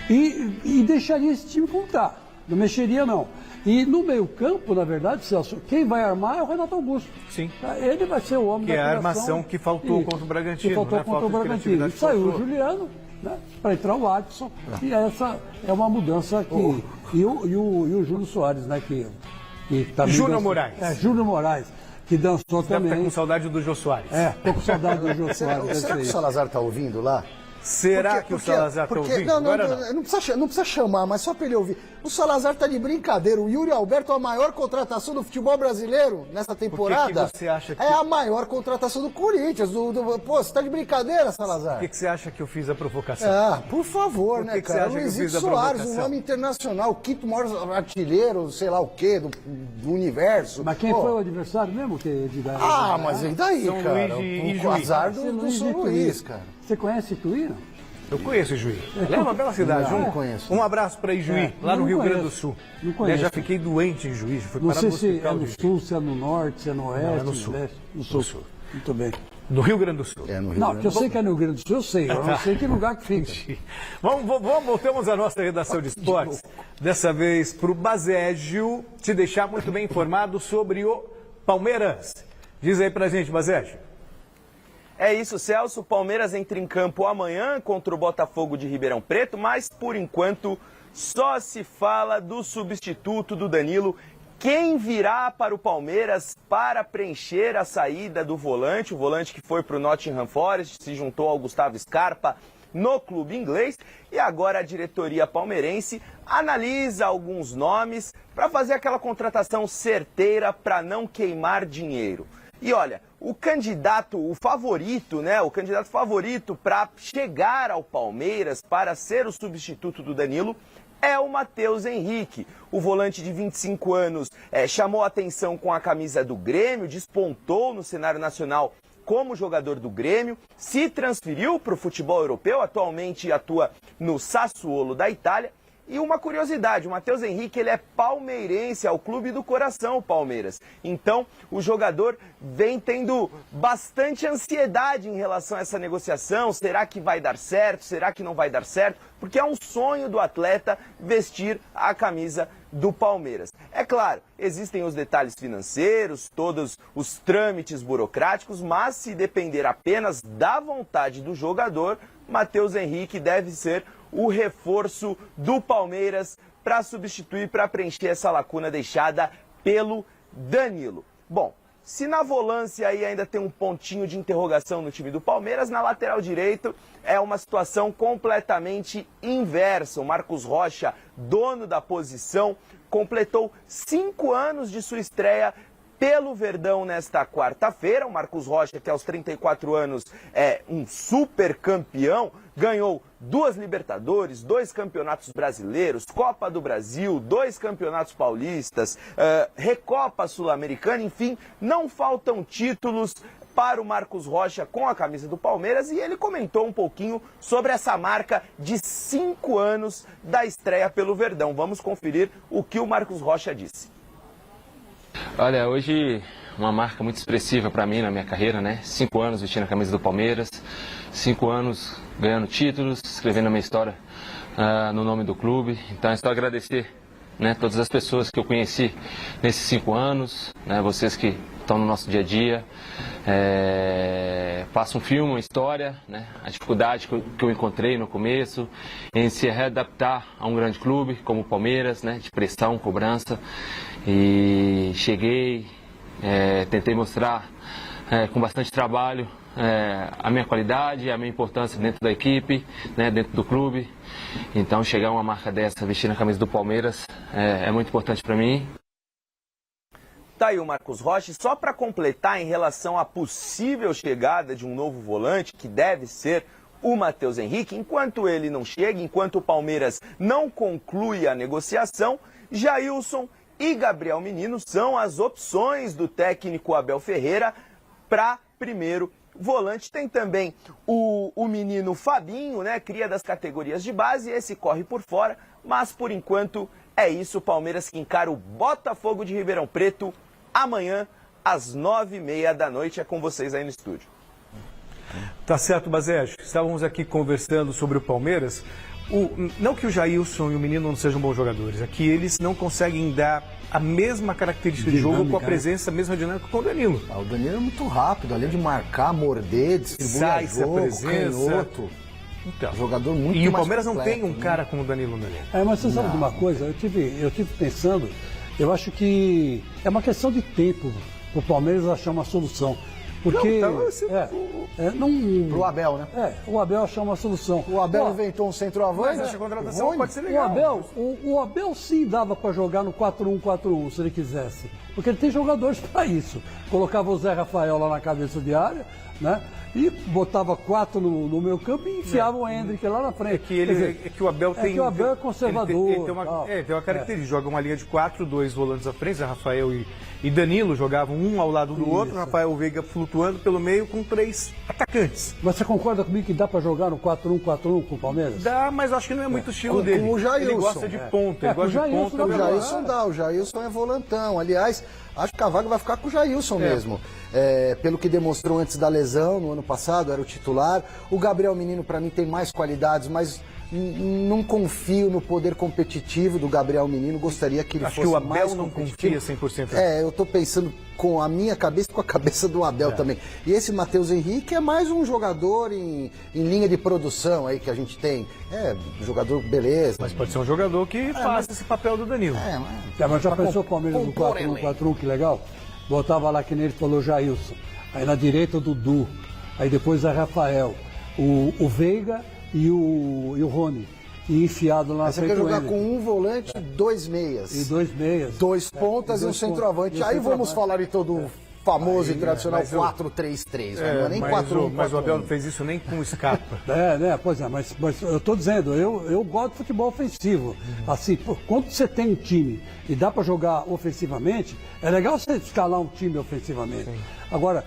E deixaria esse time como está. Não mexeria, não. E no meio-campo, na verdade, Celso, quem vai armar é o Renato Augusto. Sim. Ele vai ser o homem da criação. Que é a criação. armação que faltou contra o Bragantino. Que faltou contra o Bragantino. E saiu o Juliano, né, para entrar o Adson. E essa é uma mudança que... E o Júnior Soares, né, que também Júnior Moraes. Júnior Moraes, que dançou também. Deve estar com saudade do Jô Soares. Tô com saudade do Jô Soares. Será que o Salazar está ouvindo lá? Será que o Salazar está ouvindo? Não precisa chamar, mas só para ele ouvir. O Salazar tá de brincadeira. O Yuri Alberto é a maior contratação do futebol brasileiro nessa temporada. Por que você acha que... É a maior contratação do Corinthians. Pô, você tá de brincadeira, Salazar? Por que você acha que eu fiz a provocação? Por favor, né, cara? Luizito Soares, um nome internacional, o quinto maior artilheiro, sei lá o quê, do universo. Mas quem foi o adversário mesmo? Mas e daí, São cara? Luís O azar do São Luís, cara. Você conhece Ituí, não? Eu conheço Ijuí. É uma bela cidade. Não conheço. Um abraço para Ijuí, lá no Rio Grande do Sul. Não conheço. Eu já fiquei doente em Ijuí. Não sei se é no sul, se é no norte, se é no oeste. Não, é no sul. No sul. Muito bem. No Rio Grande do Sul. Não, que eu sei que é no Rio Grande do Sul, eu sei. Eu não sei que lugar que fica. Voltamos à nossa redação de esportes. Dessa vez para o Bazégio te deixar muito bem informado sobre o Palmeiras. Diz aí pra gente, Bazégio. É isso, Celso. O Palmeiras entra em campo amanhã contra o Botafogo de Ribeirão Preto, mas por enquanto só se fala do substituto do Danilo. Quem virá para o Palmeiras para preencher a saída do volante, o volante que foi para o Nottingham Forest, se juntou ao Gustavo Scarpa no clube inglês, e agora a diretoria palmeirense analisa alguns nomes para fazer aquela contratação certeira para não queimar dinheiro. E olha, o candidato favorito para chegar ao Palmeiras, para ser o substituto do Danilo, é o Matheus Henrique. O volante de 25 anos chamou a atenção com a camisa do Grêmio, despontou no cenário nacional como jogador do Grêmio, se transferiu para o futebol europeu, atualmente atua no Sassuolo da Itália. E uma curiosidade, o Matheus Henrique ele é palmeirense, é o clube do coração, o Palmeiras. Então, o jogador vem tendo bastante ansiedade em relação a essa negociação. Será que vai dar certo? Será que não vai dar certo? Porque é um sonho do atleta vestir a camisa do Palmeiras. É claro, existem os detalhes financeiros, todos os trâmites burocráticos, mas se depender apenas da vontade do jogador, Matheus Henrique deve ser o reforço do Palmeiras para substituir, para preencher essa lacuna deixada pelo Danilo. Bom, se na volância aí ainda tem um pontinho de interrogação no time do Palmeiras, na lateral direito é uma situação completamente inversa. O Marcos Rocha, dono da posição, completou 5 anos de sua estreia pelo Verdão nesta quarta-feira. O Marcos Rocha, que aos 34 anos é um super campeão, ganhou 2 Libertadores, 2 campeonatos brasileiros, Copa do Brasil, 2 campeonatos paulistas, Recopa Sul-Americana, enfim, não faltam títulos para o Marcos Rocha com a camisa do Palmeiras, e ele comentou um pouquinho sobre essa marca de 5 anos da estreia pelo Verdão. Vamos conferir o que o Marcos Rocha disse. Olha, hoje uma marca muito expressiva para mim na minha carreira, né? 5 anos vestindo a camisa do Palmeiras, 5 anos ganhando títulos, escrevendo a minha história no nome do clube. Então, estou a agradecer, né, todas as pessoas que eu conheci nesses 5 anos, né, vocês que estão no nosso dia a dia. Passa um filme, uma história, né, a dificuldade que eu encontrei no começo, em se readaptar a um grande clube como o Palmeiras, né, de pressão, cobrança. E cheguei, tentei mostrar com bastante trabalho a minha qualidade, a minha importância dentro da equipe, né, dentro do clube. Então chegar a uma marca dessa, vestindo a camisa do Palmeiras, é muito importante para mim. Tá aí o Marcos Rocha. Só para completar em relação à possível chegada de um novo volante, que deve ser o Matheus Henrique, enquanto ele não chega, enquanto o Palmeiras não conclui a negociação, Jailson e Gabriel Menino são as opções do técnico Abel Ferreira para primeiro volante. Tem também o menino Fabinho, né, cria das categorias de base, esse corre por fora, mas por enquanto é isso. O Palmeiras que encara o Botafogo de Ribeirão Preto amanhã às 9h30 da noite. É com vocês aí no estúdio. Tá certo, Bazege. Estávamos aqui conversando sobre o Palmeiras. Não que o Jailson e o menino não sejam bons jogadores, é que eles não conseguem dar a mesma característica de jogo com a presença, a mesma dinâmica com o Danilo. O Danilo é muito rápido, além de marcar, morder, distribuir jogo, canhoto. Então, jogador muito e o mais Palmeiras completo, não tem um cara como o Danilo no elenco. Mas você sabe de uma coisa? Eu tive pensando, eu acho que é uma questão de tempo para o Palmeiras achar uma solução. Porque pro Abel, né? O Abel achar uma solução. O Abel inventou um centroavante. Mas essa contratação pode ser legal. O Abel sim dava para jogar no 4-1-4-1 se ele quisesse. Porque ele tem jogadores para isso. Colocava o Zé Rafael lá na cabeça de área, né? E botava 4 no meio campo e enfiava o Hendrick lá na frente. É que o Abel tem. É que o Abel é conservador. Ele tem uma característica. Joga uma linha de 4, 2 volantes à frente, Rafael e Danilo jogavam um ao lado do outro, Rafael Veiga flutuando pelo meio com 3 atacantes. Mas você concorda comigo que dá para jogar no 4-1-4-1 com o Palmeiras? Dá, mas acho que não é muito estilo dele. Com o Jailson. Ele gosta de ponta, ele gosta de ponta. O Jailson dá, o Jailson é volantão. Aliás, acho que a vaga vai ficar com o Jailson mesmo. Pelo que demonstrou antes da lesão, no ano passado, era o titular. O Gabriel Menino, para mim, tem mais qualidades, mas não confio no poder competitivo do Gabriel Menino. Gostaria que ele fosse mais competitivo. Acho que o Abel não confia 100%. Eu tô pensando com a minha cabeça e com a cabeça do Abel também. E esse Matheus Henrique é mais um jogador em linha de produção aí que a gente tem. Jogador beleza. Mas pode ser um jogador que faça esse papel do Danilo. Mas já pensou o Palmeiras no 4-1-4-1, que legal? Botava lá, que nem ele falou, Jailson. Aí na direita o Dudu. Aí depois a Rafael. O Veiga e o Rony. E enfiado lá na frente. Você quer jogar com um volante, 2 meias. E 2 meias. 2 pontas e um centroavante. Aí vamos falar de todo famoso e tradicional mas eu- 4-3-3, né? Não é nem mas 4-1. mas o Abel não fez isso nem com Scarpa. Pois é, mas eu estou dizendo, eu gosto de futebol ofensivo. Assim, quando você tem um time e dá para jogar ofensivamente, é legal você escalar um time ofensivamente. Agora,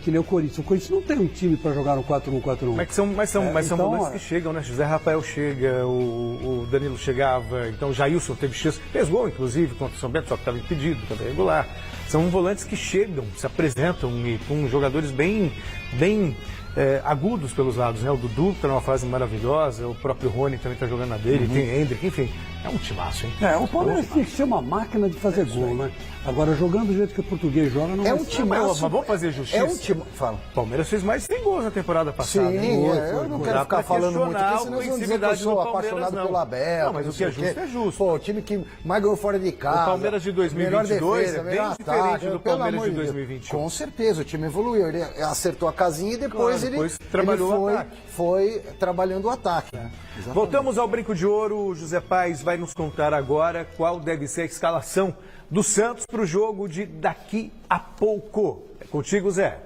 que nem o Corinthians não tem um time para jogar no 4-1-4-1. Mas são então, volantes que chegam, né? José Rafael chega, o Danilo chegava, então o Jailson teve chance, fez gol, inclusive, contra o São Bento, só que estava impedido, também regular. São volantes que chegam, se apresentam e com jogadores bem agudos pelos lados, né? O Dudu está numa fase maravilhosa, o próprio Rony também está jogando na dele, tem Hendrick, enfim, é um timaço, hein? O Palmeiras tem que ser uma máquina de fazer gol, né? Agora, jogando do jeito que o português joga, não É vai um ser. timaço. Mas vamos fazer justiça. Fala. O Palmeiras fez mais de 100 gols na temporada passada. Sim, eu não quero ficar falando muito, porque senão vocês vão dizer que eu sou apaixonado pelo Abel. Não, mas o que é justo é justo. Pô, o time que mais ganhou fora de casa. O Palmeiras de 2022 é bem melhor diferente ataque, do pelo Palmeiras amor de Deus. 2021. Com certeza, o time evoluiu. Ele acertou a casinha e depois Claro, depois ele trabalhou o ataque. foi trabalhando o ataque. Exatamente. Voltamos ao Brinco de Ouro. O José Paes vai nos contar agora qual deve ser a escalação do Santos para o jogo de daqui a pouco. É contigo, Zé.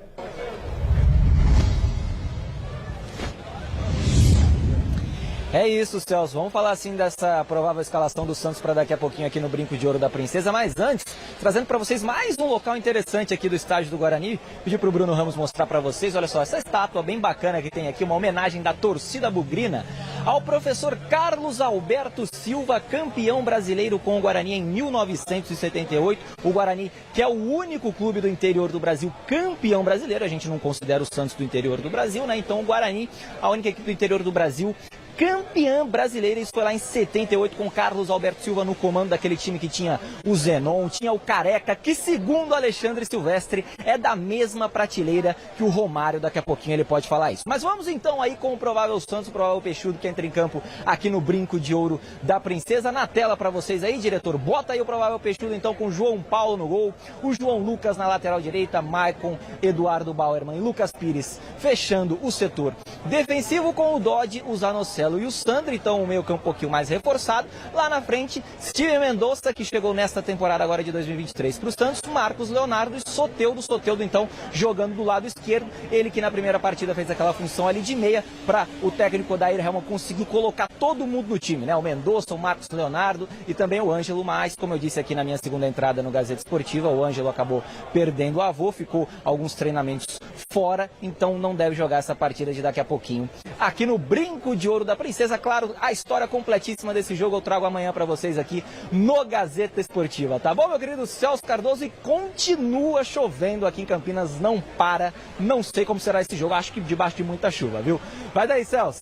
É isso, Celso. Vamos falar assim dessa provável escalação do Santos para daqui a pouquinho aqui no Brinco de Ouro da Princesa. Mas antes, trazendo para vocês mais um local interessante aqui do estádio do Guarani. Pedi para o Bruno Ramos mostrar para vocês. Olha só, essa estátua bem bacana que tem aqui, uma homenagem da torcida bugrina ao professor Carlos Alberto Silva, campeão brasileiro com o Guarani em 1978. O Guarani, que é o único clube do interior do Brasil campeão brasileiro. A gente não considera o Santos do interior do Brasil, né? Então o Guarani, a única equipe do interior do Brasil campeã brasileira. Isso foi lá em 78 com Carlos Alberto Silva no comando daquele time que tinha o Zenon, tinha o Careca, que segundo Alexandre Silvestre é da mesma prateleira que o Romário. Daqui a pouquinho ele pode falar isso. Mas vamos então aí com o provável Santos, o provável Peixudo que entra em campo aqui no Brinco de Ouro da Princesa. Na tela para vocês aí, diretor, bota aí o provável Peixudo então com João Paulo no gol, o João Lucas na lateral direita, Maicon, Eduardo Bauerman e Lucas Pires fechando o setor defensivo com o Dodge, o Zanocelo e o Sandro. Então o meio campo um pouquinho mais reforçado. Lá na frente, Steven Mendonça, que chegou nesta temporada agora de 2023 para o Santos, Marcos Leonardo e Soteldo então jogando do lado esquerdo. Ele que na primeira partida fez aquela função ali de meia para o técnico Odair Helman conseguir colocar todo mundo no time, né? O Mendonça, o Marcos Leonardo e também o Ângelo, mas como eu disse aqui na minha segunda entrada no Gazeta Esportiva, o Ângelo acabou perdendo o avô, ficou alguns treinamentos fora, então não deve jogar essa partida de daqui a pouquinho aqui no Brinco de Ouro da Princesa. Claro, a história completíssima desse jogo eu trago amanhã para vocês aqui no Gazeta Esportiva, tá bom, meu querido Celso Cardoso? E continua chovendo aqui em Campinas, não para, não sei como será esse jogo, acho que debaixo de muita chuva, viu? Vai daí, Celso.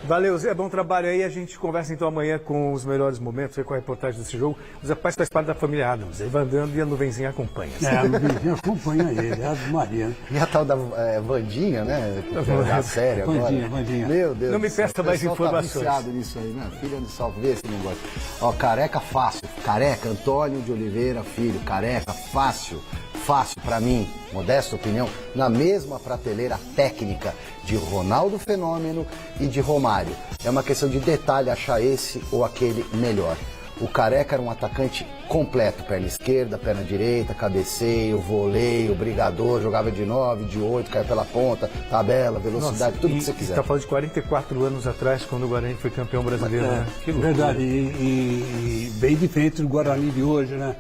Valeu, Zé, bom trabalho aí. A gente conversa então amanhã com os melhores momentos, aí com a reportagem desse jogo. O Zé Paes faz parte da família Adams, ele vai andando e a nuvenzinha acompanha. A nuvenzinha acompanha ele, a Maria. E a tal da Vandinha, né? Da série agora. Vandinha. Meu Deus. Não me peça mais informações. Tá viciado nisso aí, né? Filha do salve, vê esse negócio. Ó, Careca fácil. Careca, Antônio de Oliveira Filho. Careca fácil. Fácil para mim, modesta opinião, na mesma prateleira técnica de Ronaldo Fenômeno e de Romário. É uma questão de detalhe achar esse ou aquele melhor. O Careca era um atacante completo, perna esquerda, perna direita, cabeceio, voleio, brigador, jogava de 9, de 8, caia pela ponta, tabela, velocidade, tudo que você quiser. Você está falando de 44 anos atrás, quando o Guarani foi campeão brasileiro, né? Que loucura. Verdade, e bem diferente do Guarani de hoje, né?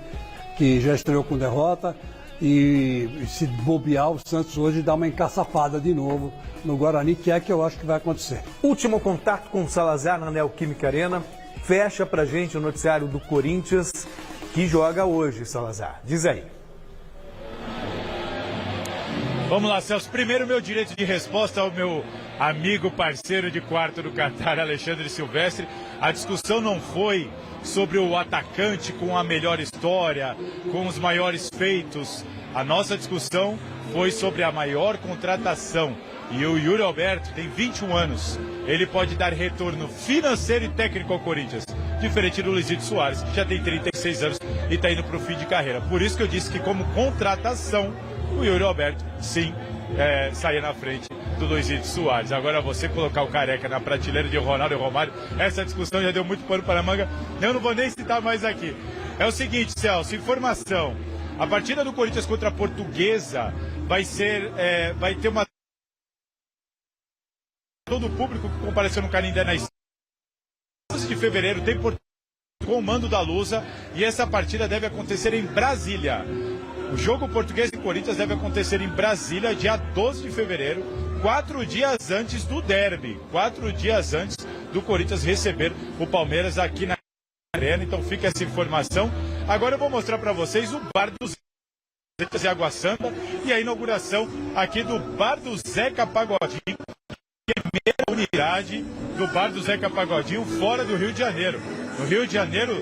Que já estreou com derrota. E se bobear, o Santos hoje dá uma encaçapada de novo no Guarani, que é que eu acho que vai acontecer. Último contato com o Salazar na Neoquímica Arena. Fecha pra gente o noticiário do Corinthians, que joga hoje, Salazar. Diz aí. Vamos lá, Celso. Primeiro, meu direito de resposta ao meu amigo, parceiro de quarto do Qatar, Alexandre Silvestre. A discussão não foi sobre o atacante com a melhor história, com os maiores feitos. A nossa discussão foi sobre a maior contratação. E o Yuri Alberto tem 21 anos. Ele pode dar retorno financeiro e técnico ao Corinthians. Diferente do Luizito Soares, que já tem 36 anos e está indo para o fim de carreira. Por isso que eu disse que como contratação, o Yuri Alberto, sim, saia na frente do Luizito Soares. Agora você colocar o Careca na prateleira de Ronaldo e Romário, essa discussão já deu muito pano para a manga. Eu não vou nem citar mais aqui. É o seguinte, Celso, informação. A partida do Corinthians contra a Portuguesa vai ter uma... Todo o público que compareceu no Canindé na 11 de fevereiro tem com o mando da Lusa, e essa partida deve acontecer em Brasília. O jogo Português e Corinthians deve acontecer em Brasília, dia 12 de fevereiro, 4 dias antes do derby, 4 dias antes do Corinthians receber o Palmeiras aqui na Arena. Então fica essa informação. Agora eu vou mostrar para vocês o Bar do Zeca e Água Santa e a inauguração aqui do Bar do Zeca Pagodinho, primeira unidade do Bar do Zeca Pagodinho fora do Rio de Janeiro. No Rio de Janeiro,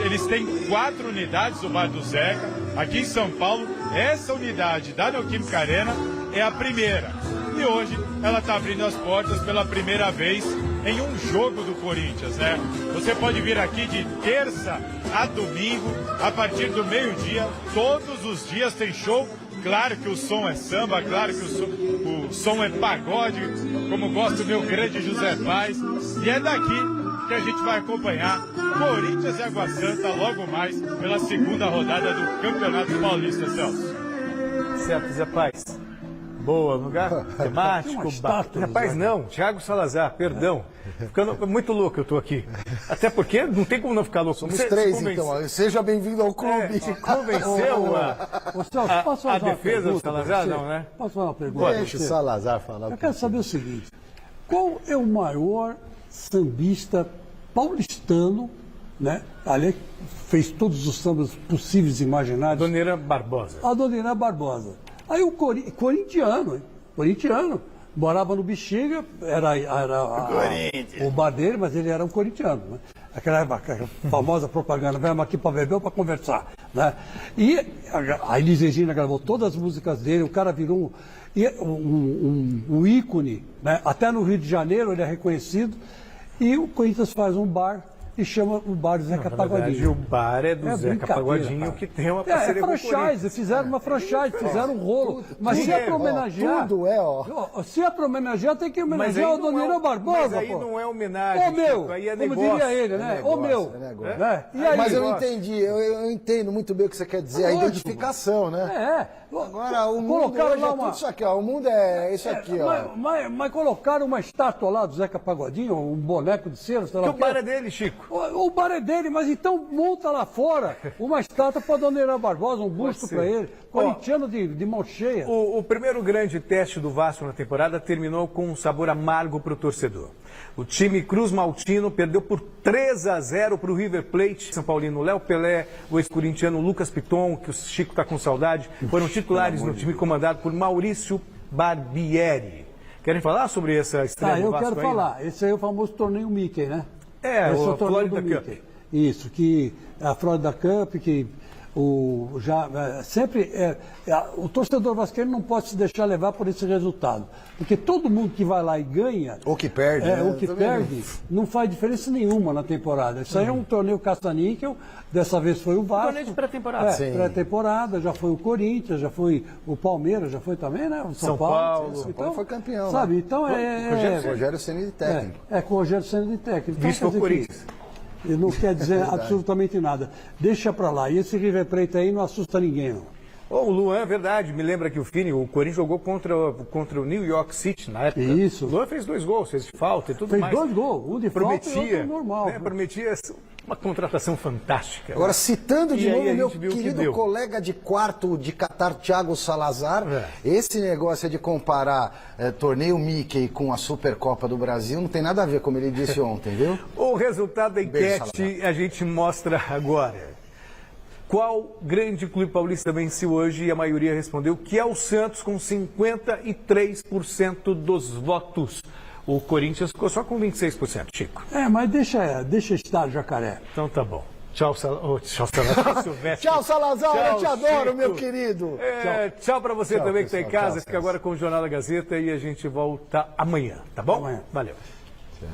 eles têm 4 unidades do Bar do Zeca. Aqui em São Paulo, essa unidade da Neoquímica Arena é a primeira. E hoje ela está abrindo as portas pela primeira vez em um jogo do Corinthians, né? Você pode vir aqui de terça a domingo, a partir do meio-dia. Todos os dias tem show. Claro que o som é samba, claro que o som é pagode, como gosta o meu grande José Paz. E é daqui que a gente vai acompanhar Corinthians e Água Santa logo mais pela segunda rodada do Campeonato Paulista, Celso. Certo, Zé Paz. Boa, lugar temático. Rapaz, não, Thiago Salazar, perdão. Ficando muito louco eu tô aqui. Até porque não tem como não ficar louco. Somos 3, então. Seja bem-vindo ao clube. Te convenceu a defesa do Salazar, não, né? Posso fazer uma pergunta? Deixa o Salazar falar. Eu quero saber o seguinte. Qual é o maior sambista paulistano, né? Ali fez todos os sambas possíveis e imaginários. Dona Irã Barbosa. A Dona Irã Barbosa. Aí o corintiano, morava no Bexiga, era o bar dele, mas ele era um corintiano, né? Aquela famosa propaganda, vem aqui para beber ou para conversar, né? E a Elis Regina gravou todas as músicas dele, o cara virou um ícone, né? Até no Rio de Janeiro ele é reconhecido, e o Corinthians faz um bar e chama o Bar do Zeca Pagodinho. O bar é do Zeca Pagodinho, cara, que tem uma parceria com o franchise, fizeram uma franchise, fizeram um rolo. Mas se é para homenagear... Tudo é, ó. Se é para homenagear, tem que homenagear o Dona Irã Barbosa, mas aí não é homenagem, ô meu, Chico, aí é como negócio. diria ele, né? Ô meu. Né? E aí, mas eu entendi, eu entendo muito bem o que você quer dizer, a identificação, né? Agora, o mundo hoje é tudo isso aqui, ó. O mundo é isso aqui, ó. Mas colocaram uma estátua lá do Zeca Pagodinho, um boneco de cera, sei lá o que. O bar é dele, Chico. O bar é dele, mas então monta lá fora uma estátua para Dona Irã Barbosa, um busto para ele. Corintiano de mão cheia. O primeiro grande teste do Vasco na temporada terminou com um sabor amargo para o torcedor. O time Cruz Maltino perdeu por 3-0 para o River Plate. São Paulino Léo Pelé, o ex-corintiano Lucas Piton, que o Chico está com saudade, foram titulares no time comandado por Maurício Barbieri. Querem falar sobre essa estreia do Vasco? Eu quero falar. Esse aí é o famoso torneio Mickey, né? É, o Florida Cup. Isso, que a Florida Cup, que o torcedor vascaíno não pode se deixar levar por esse resultado. Porque todo mundo que vai lá e ganha... Ou que perde. Não faz diferença nenhuma na temporada. Isso aí é um torneio caça-níquel, dessa vez foi o Vasco. Torneio de pré-temporada. Pré-temporada, já foi o Corinthians, já foi o Palmeiras, já foi também, né? O São Paulo. São Paulo foi campeão. Sabe, então Rogério Ceni de técnico. Com o Rogério Ceni de técnico. Visto o Corinthians. Não quer dizer absolutamente nada. Deixa pra lá. E esse River Plate aí não assusta ninguém, não. O Luan, é verdade, me lembra que o Corinthians jogou contra o New York City na época. Isso. O Luan fez 2 gols, fez falta e tudo mais. Fez 2 gols, um de falta e outro normal. Prometia uma contratação fantástica. Agora, citando de novo meu querido colega de quarto de Catar, Thiago Salazar, esse negócio de comparar torneio Mickey com a Supercopa do Brasil não tem nada a ver, como ele disse ontem, viu? O resultado da enquete a gente mostra agora. Qual grande clube paulista venceu hoje? E a maioria respondeu que é o Santos, com 53% dos votos. O Corinthians ficou só com 26%, Chico. Mas deixa estar, Jacaré. Então tá bom. Tchau, Salazar. Tchau, Salazar. Tchau, eu te adoro, Chico. meu querido. Tchau para você também que está em casa. Tchau, Fica agora com o Jornal da Gazeta e a gente volta amanhã, tá bom? Amanhã. Valeu. Tchau.